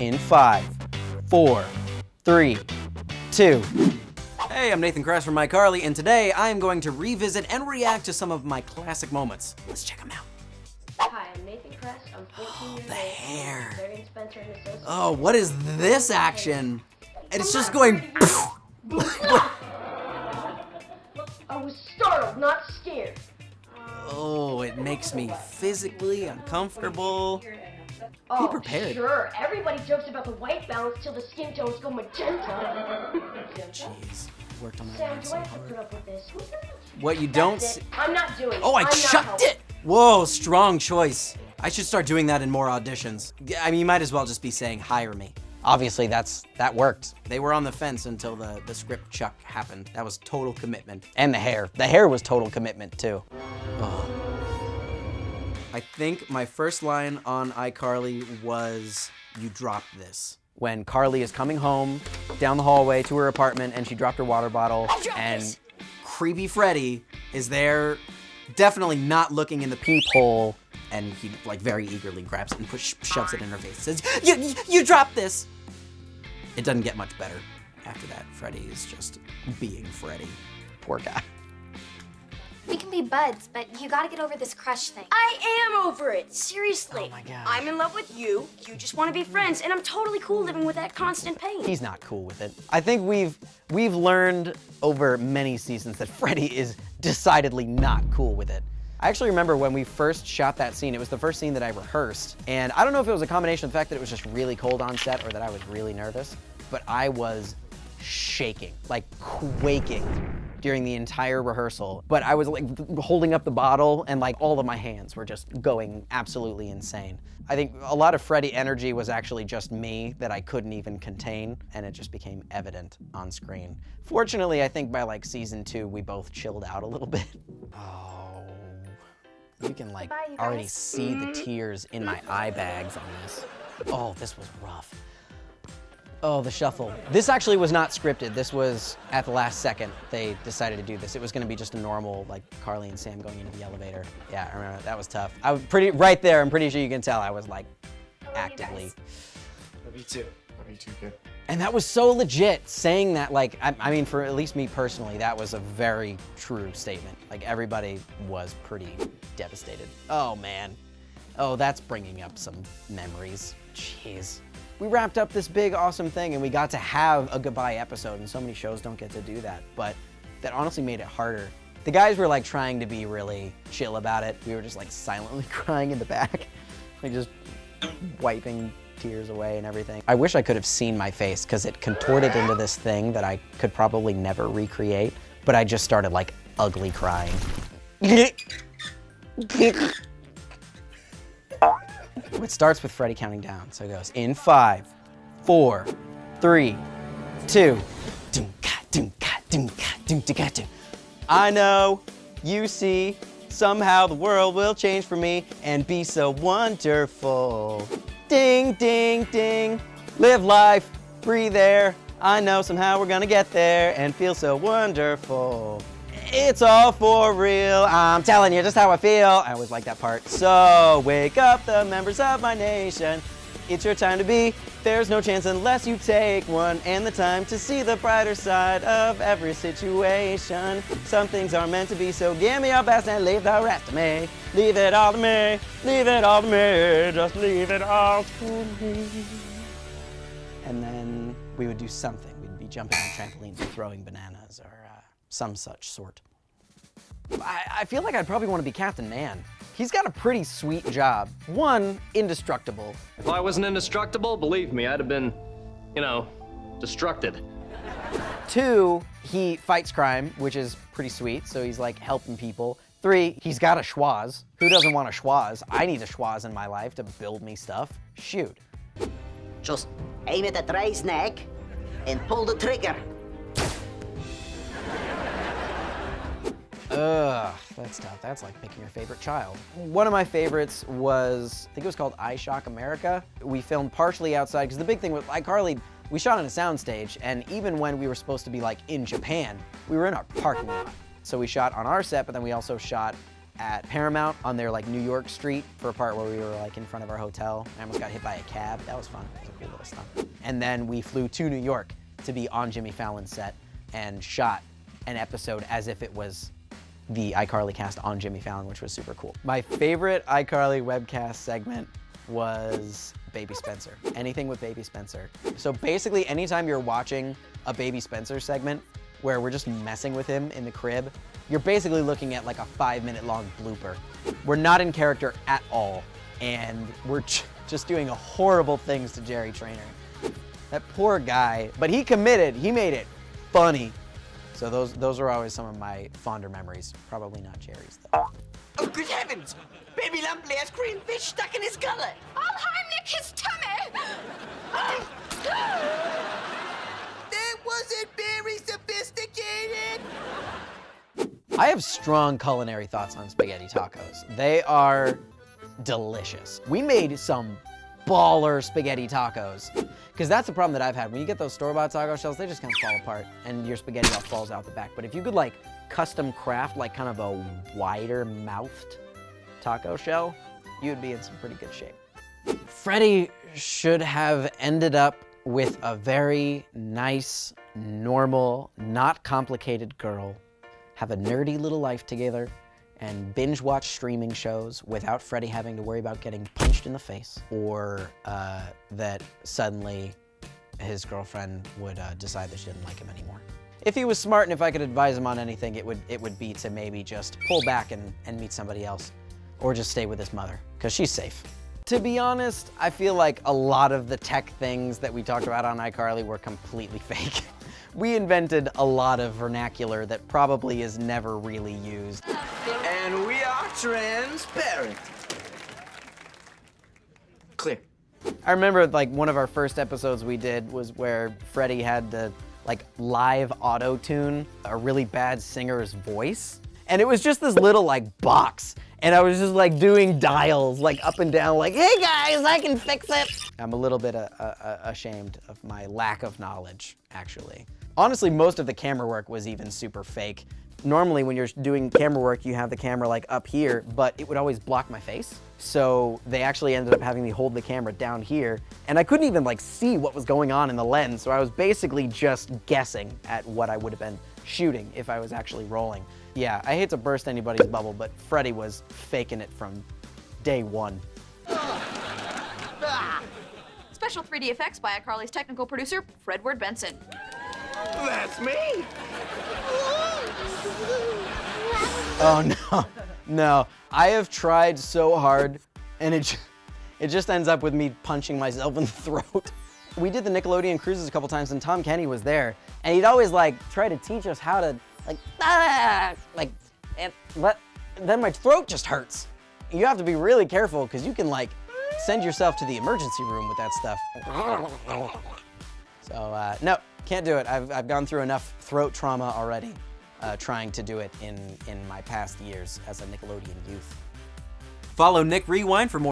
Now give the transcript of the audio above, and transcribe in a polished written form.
in 5, 4, 3, 2. Hey, I'm Nathan Kress from iCarly, and today I am going to revisit and react to some of my classic moments. Let's check them out. Hi, I'm Nathan Kress. I'm 14 years The old. hair. Associate. Oh, what is this action? And it's just going. I was startled, not scared. Oh, it makes me physically uncomfortable. Oh, Be prepared. Sure. Everybody jokes about the white balance till the skin tones go magenta. Jeez, worked on that. Sam, do I have to put up with this? What you don't That's see. it. I'm not doing it. Oh, I I'm not chucked helping. it! Whoa, strong choice. I should start doing that in more auditions. I mean, you might as well just be saying, hire me. Obviously, that worked. They were on the fence until the script chuck happened. That was total commitment. And the hair. The hair was total commitment, too. Oh. I think my first line on iCarly was, you dropped this. When Carly is coming home down the hallway to her apartment and she dropped her water bottle and creepy Freddy is there, definitely not looking in the peephole, and he like very eagerly grabs it and shoves it in her face. Says, you dropped this. It doesn't get much better after that. Freddy is just being Freddy. Poor guy. We can be buds, but you gotta get over this crush thing. I am over it, seriously. Oh my gosh. I'm in love with you, you just want to be friends, and I'm totally cool living with that constant pain. He's not cool with it. I think we've learned over many seasons that Freddy is decidedly not cool with it. I actually remember when we first shot that scene, it was the first scene that I rehearsed, and I don't know if it was a combination of the fact that it was just really cold on set or that I was really nervous, but I was shaking, like quaking during the entire rehearsal. But I was like holding up the bottle and like all of my hands were just going absolutely insane. I think a lot of Freddy energy was actually just me that I couldn't even contain, and it just became evident on screen. Fortunately, I think by like season 2, we both chilled out a little bit. Oh, you can like Bye, you already guys. see the tears in my eye bags on this. Oh, this was rough. Oh, the shuffle. This actually was not scripted. This was at the last second they decided to do this. It was gonna be just a normal, like, Carly and Sam going into the elevator. Yeah, I remember, that was tough. I was right there, I'm pretty sure you can tell I was like, actively. Me too. Me too, good. And that was so legit, saying that, like, I mean, for at least me personally, that was a very true statement. Like, everybody was pretty devastated. Oh, man. Oh, that's bringing up some memories. Jeez. We wrapped up this big, awesome thing, and we got to have a goodbye episode, and so many shows don't get to do that, but that honestly made it harder. The guys were, like, trying to be really chill about it. We were just, like, silently crying in the back, like, just wiping tears away and everything. I wish I could have seen my face, because it contorted into this thing that I could probably never recreate, but I just started, like, ugly crying. It starts with Freddy counting down, so it goes in 5, 4, 3, 2. I know, you see, somehow the world will change for me and be so wonderful. Ding, ding, ding, live life, breathe air. I know somehow we're gonna get there and feel so wonderful. It's all for real, I'm telling you just how I feel. I always like that part. So wake up the members of my nation. It's your time to be. There's no chance unless you take one, and the time to see the brighter side of every situation. Some things are meant to be, so give me your best and leave the rest to me. Leave it all to me, leave it all to me, just leave it all to me. And then we would do something. We'd be jumping on trampolines and throwing bananas or some such sort. I feel like I'd probably want to be Captain Man. He's got a pretty sweet job. 1, indestructible. If I wasn't indestructible, believe me, I'd have been, you know, destructed. 2, he fights crime, which is pretty sweet, so he's like helping people. 3, he's got a schwaz. Who doesn't want a schwaz? I need a schwaz in my life to build me stuff. Shoot. Just aim at the Ray's neck and pull the trigger. Ugh, that's tough. That's like picking your favorite child. One of my favorites was, I think it was called iShock America. We filmed partially outside, because the big thing with iCarly, we shot on a soundstage, and even when we were supposed to be like in Japan, we were in our parking lot. So we shot on our set, but then we also shot at Paramount on their like New York street for a part where we were like in front of our hotel. I almost got hit by a cab. That was fun. It was a cool little stunt. And then we flew to New York to be on Jimmy Fallon's set and shot an episode as if it was the iCarly cast on Jimmy Fallon, which was super cool. My favorite iCarly webcast segment was Baby Spencer. Anything with Baby Spencer. So basically, anytime you're watching a Baby Spencer segment where we're just messing with him in the crib, you're basically looking at like a 5-minute long blooper. We're not in character at all, and we're just doing horrible things to Jerry Trainer. That poor guy, but he committed, he made it funny. So those are always some of my fonder memories. Probably not Jerry's though. Oh, good heavens! Baby Lumpley has green fish stuck in his gullet! I'll Heimlich his tummy! That wasn't very sophisticated! I have strong culinary thoughts on spaghetti tacos. They are delicious. We made some baller spaghetti tacos. Because that's the problem that I've had. When you get those store-bought taco shells, they just kind of fall apart and your spaghetti all falls out the back. But if you could like custom craft like kind of a wider mouthed taco shell, you'd be in some pretty good shape. Freddie should have ended up with a very nice, normal, not complicated girl, have a nerdy little life together, and binge watch streaming shows without Freddie having to worry about getting punched in the face, or that suddenly his girlfriend would decide that she didn't like him anymore. If he was smart and if I could advise him on anything, it would be to maybe just pull back and meet somebody else, or just stay with his mother, because she's safe. To be honest, I feel like a lot of the tech things that we talked about on iCarly were completely fake. We invented a lot of vernacular that probably is never really used. And we are transparent. Clear. I remember like one of our first episodes we did was where Freddie had to like live auto-tune a really bad singer's voice. And it was just this little like box. And I was just like doing dials like up and down like, hey guys, I can fix it. I'm a little bit ashamed of my lack of knowledge, actually. Honestly, most of the camera work was even super fake. Normally when you're doing camera work, you have the camera like up here, but it would always block my face. So they actually ended up having me hold the camera down here, and I couldn't even like see what was going on in the lens. So I was basically just guessing at what I would have been shooting if I was actually rolling. Yeah, I hate to burst anybody's bubble, but Freddie was faking it from day one. Special 3D effects by iCarly's technical producer, Fredward Benson. That's me! Oh no, no. I have tried so hard, and it just ends up with me punching myself in the throat. We did the Nickelodeon cruises a couple times, and Tom Kenny was there, and he'd always like try to teach us how to but then my throat just hurts. You have to be really careful because you can like send yourself to the emergency room with that stuff. So no, can't do it. I've gone through enough throat trauma already trying to do it in my past years as a Nickelodeon youth. Follow Nick Rewind for more